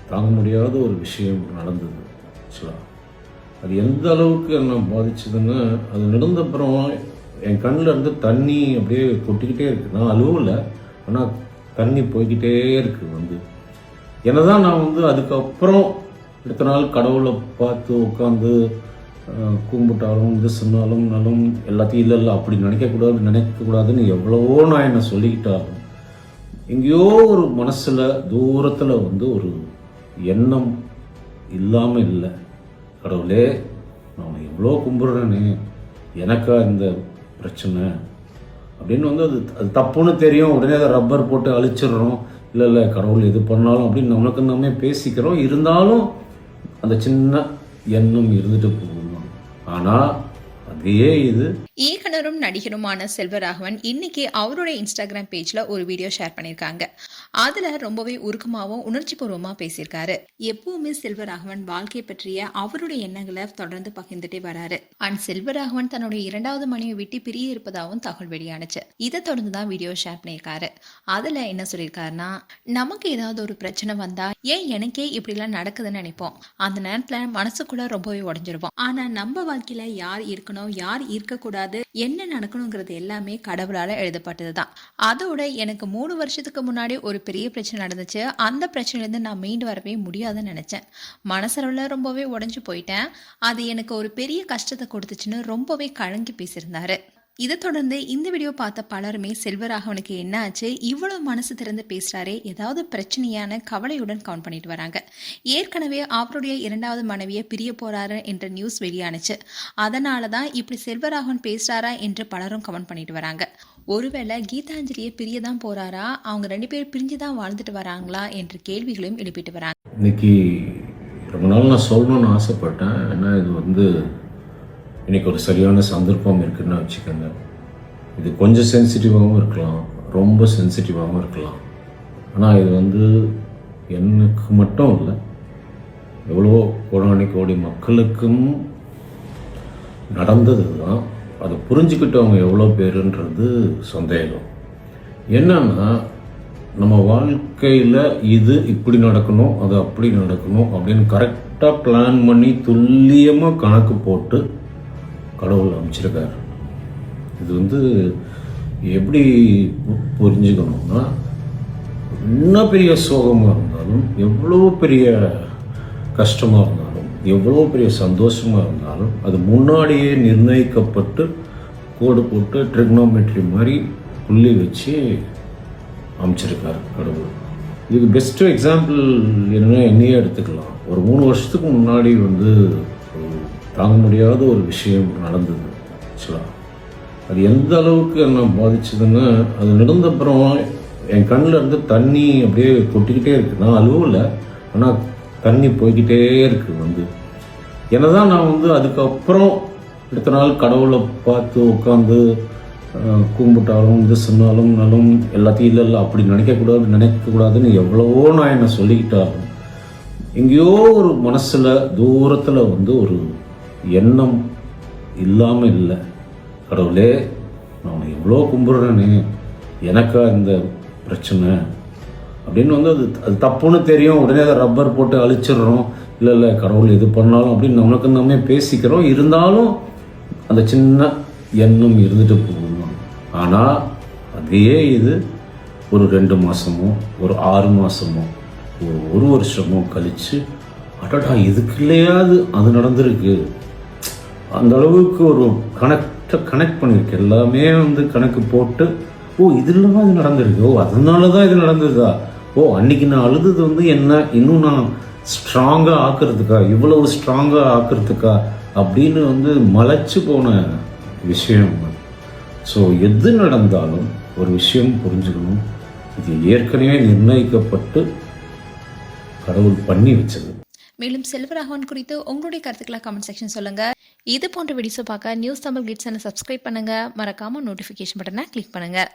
தாங்க முடியாத ஒரு விஷயம் நடந்தது. ஆக்சுவலாக அது எந்த அளவுக்கு என்னை பாதிச்சதுன்னா, அது நடந்தப்புறம் என் கண்ணில் இருந்து தண்ணி அப்படியே கொட்டிக்கிட்டே இருக்குது. நான் அழுவல, ஆனால் தண்ணி போய்கிட்டே இருக்குது. என்னதான் நான் அதுக்கப்புறம் அடுத்த நாள் கடவுளை பார்த்து உட்காந்து கும்பிட்டாலும் இது சொன்னாலும் நாளும் எல்லாத்தையும் இல்லை அப்படி நினைக்கக்கூடாதுன்னு எவ்வளவோ நான் என்னை சொல்லிக்கிட்டாலும் எங்கேயோ ஒரு மனசில் தூரத்தில் ஒரு எண்ணம் இல்லாமல் இல்லை. கடவுளே, நான் எவ்வளோ கும்பிட்றேனே, எனக்கா இந்த பிரச்சனை அப்படின்னு அது தப்புன்னு தெரியும். உடனே அதை ரப்பர் போட்டு அழிச்சிடுறோம். இல்லை கடவுள் எது பண்ணாலும் அப்படின்னு நமக்கு நாமே பேசிக்கிறோம். இருந்தாலும் அந்த சின்ன எண்ணம் இருந்துட்டு போகணும். ஆனால் அதே இது இயக்குனரும் நடிகருமான செல்வராகவன் இன்னைக்கு அவருடைய இன்ஸ்டாகிராம் பேஜ்ல ஒரு வீடியோ ஷேர் பண்ணியிருக்காங்க. அதுல ரொம்பவே உருக்கமாகவும் உணர்ச்சி பூர்வமா பேசியிருக்காரு. எப்பவுமே செல்வராகவன் வாழ்க்கையை பற்றிய அவருடைய எண்ணங்களை தொடர்ந்து பகிர்ந்துட்டே வராரு. அண்ட் செல்வராகவன் தன்னுடைய 2வது மனைவி விட்டு பிரிய இருப்பதாகவும் தகவல் வெளியானுச்சு. இதை தொடர்ந்து தான் வீடியோ ஷேர் பண்ணியிருக்காரு. அதுல என்ன சொல்லியிருக்காருன்னா, நமக்கு ஏதாவது ஒரு பிரச்சனை வந்தா ஏன் எனக்கே இப்படிலாம் நடக்குதுன்னு நினைப்போம். அந்த நேரத்துல மனசுக்குள்ள ரொம்பவே உடஞ்சிருவோம். ஆனா நம்ம வாழ்க்கையில யார் இருக்கணும், யார் இருக்கக்கூடாது, என்ன நடக்கணுங்கிறது எல்லாமே கடவுளால எழுதப்பட்டதுதான். அதோட எனக்கு 3 வருஷத்துக்கு முன்னாடி ஒரு பெரிய பிரச்சனை நடந்துச்சு. அந்த பிரச்சனையிலிருந்து நான் மீண்டு வரவே முடியாதுன்னு நினைச்சேன். மனசளவுல ரொம்பவே உடைஞ்சு போயிட்டேன். அது எனக்கு ஒரு பெரிய கஷ்டத்தை கொடுத்துச்சுன்னு ரொம்பவே கலங்கி பேசியிருந்தாரு. இதை தொடர்ந்து இந்த வீடியோ பார்த்த பலருமே செல்வராகவனுக்கு என்ன ஆச்சு, இவ்வளவு மனசு திறந்து பேசுறாரே, ஏதாவது பிரச்சனையான கவலையுடன் கவுண்ட் பண்ணிட்டு வராங்க. ஏற்கனவே அவருடைய 2வது மனைவியை பிரிய போறாரு என்ற நியூஸ் வெளியானுச்சு. அதனால தான் இப்படி செல்வராகவன் பேசுறாரா என்று பலரும் கமெண்ட் பண்ணிட்டு வராங்க. ஒருவேளை கீதாஞ்சலியை பிரியதான் போறாரா, அவங்க 2 பேரும் பிரிஞ்சுதான் வாழ்ந்துட்டு வராங்களா என்ற கேள்விகளையும் எழுப்பிட்டு வராங்க. இன்னைக்கு ரொம்ப நாள் நான் சொல்லணும்னு ஆசைப்பட்டேன். ஏன்னா இது இன்றைக்கி ஒரு சரியான சந்தர்ப்பம் இருக்குதுன்னு வச்சுக்கோங்க. இது கொஞ்சம் சென்சிட்டிவாகவும் இருக்கலாம், ரொம்ப சென்சிட்டிவாகவும் இருக்கலாம். ஆனால் இது எனக்கு மட்டும் இல்லை, எவ்வளோ கோடி மக்களுக்கும் நடந்தது தான். அதை புரிஞ்சுக்கிட்டவங்க எவ்வளோ பேருன்றது சந்தேகம். என்னன்னா, நம்ம வாழ்க்கையில் இது இப்படி நடக்கணும், அது அப்படி நடக்கணும் அப்படின்னு கரெக்டாக பிளான் பண்ணி துல்லியமாக கணக்கு போட்டு கடவுள் அமைச்சிருக்காரு. இது எப்படி புரிஞ்சுக்கணும்னா, இன்னும் பெரிய சோகமாக இருந்தாலும், எவ்வளோ பெரிய கஷ்டமாக இருந்தாலும், எவ்வளோ பெரிய சந்தோஷமாக இருந்தாலும், அது முன்னாடியே நிர்ணயிக்கப்பட்டு கோடு போட்டு ட்ரிக்னோமெட்ரி மாதிரி புள்ளி வச்சு அமைச்சிருக்காரு கடவுள். இதுக்கு பெஸ்ட்டு எக்ஸாம்பிள் என்னையே எடுத்துக்கலாம். ஒரு 3 வருஷத்துக்கு முன்னாடி தாங்க முடியாத ஒரு விஷயம் நடந்தது. ஆக்சுவலாக அது எந்த அளவுக்கு என்னை பாதிச்சதுன்னா, அது நடந்தப்புறம் என் கண்ணில் இருந்து தண்ணி அப்படியே கொட்டிக்கிட்டே இருக்குது. நான் அழுவல, ஆனால் தண்ணி போய்கிட்டே இருக்குது. என்னதான் நான் அதுக்கப்புறம் அடுத்த நாள் கடவுளை பார்த்து உட்காந்து கும்பிட்டாலும் இது சொன்னாலும் நாளும் எல்லாத்தையும் இல்லை அப்படி நினைக்கக்கூடாதுன்னு எவ்வளவோ நான் என்னை சொல்லிக்கிட்டாலும் எங்கேயோ ஒரு மனசில் தூரத்தில் ஒரு எண்ணம் இல்லாமல் இல்லை. கடவுளே, நான் எவ்வளோ கும்பிட்றேனே, எனக்கா இந்த பிரச்சனை அப்படின்னு அது தப்புன்னு தெரியும். உடனே அதை ரப்பர் போட்டு அழிச்சிடுறோம். இல்லை கடவுள் எது பண்ணாலும் அப்படின்னு நமக்கு நாமே பேசிக்கிறோம். இருந்தாலும் அந்த சின்ன எண்ணம் இருந்துட்டு போகணும். ஆனால் அதே இது ஒரு 2 மாதமோ, ஒரு 6 மாதமோ, ஒரு வருஷமோ கழித்து, அடடா இதுக்கு இல்லையாது அது நடந்திருக்கு, அந்த அளவுக்கு ஒரு கனெக்ட் பண்ணியிருக்கு. எல்லாமே கணக்கு போட்டு, ஓ இது இல்லாமல் இது நடந்திருக்கு, ஓ அதனால தான் இது நடந்ததா, ஓ அன்னைக்கு நான் அழுதது என்ன இன்னும் நான் ஸ்ட்ராங்காக ஆக்கிறதுக்கா, இவ்வளவு ஸ்ட்ராங்காக ஆக்கிறதுக்கா அப்படின்னு மலைச்சு போன விஷயம். ஸோ எது நடந்தாலும் ஒரு விஷயம் புரிஞ்சுக்கணும், இது ஏற்கனவே நிர்ணயிக்கப்பட்டு கடவுள் பண்ணி வச்சது. மேலும் செல்வராகவன் குறித்து உங்களுடைய கருத்துக்களை கமெண்ட் செக்ஷன் சொல்லுங்க. இது போன்ற வீடியோஸை பார்க்க நியூஸ் தமிழ் கிட்ஸ் சேனலை சப்ஸ்கிரைப் பண்ணுங்க. மறக்காம நோட்டிஃபிகேஷன் பட்டனை கிளிக் பண்ணுங்க.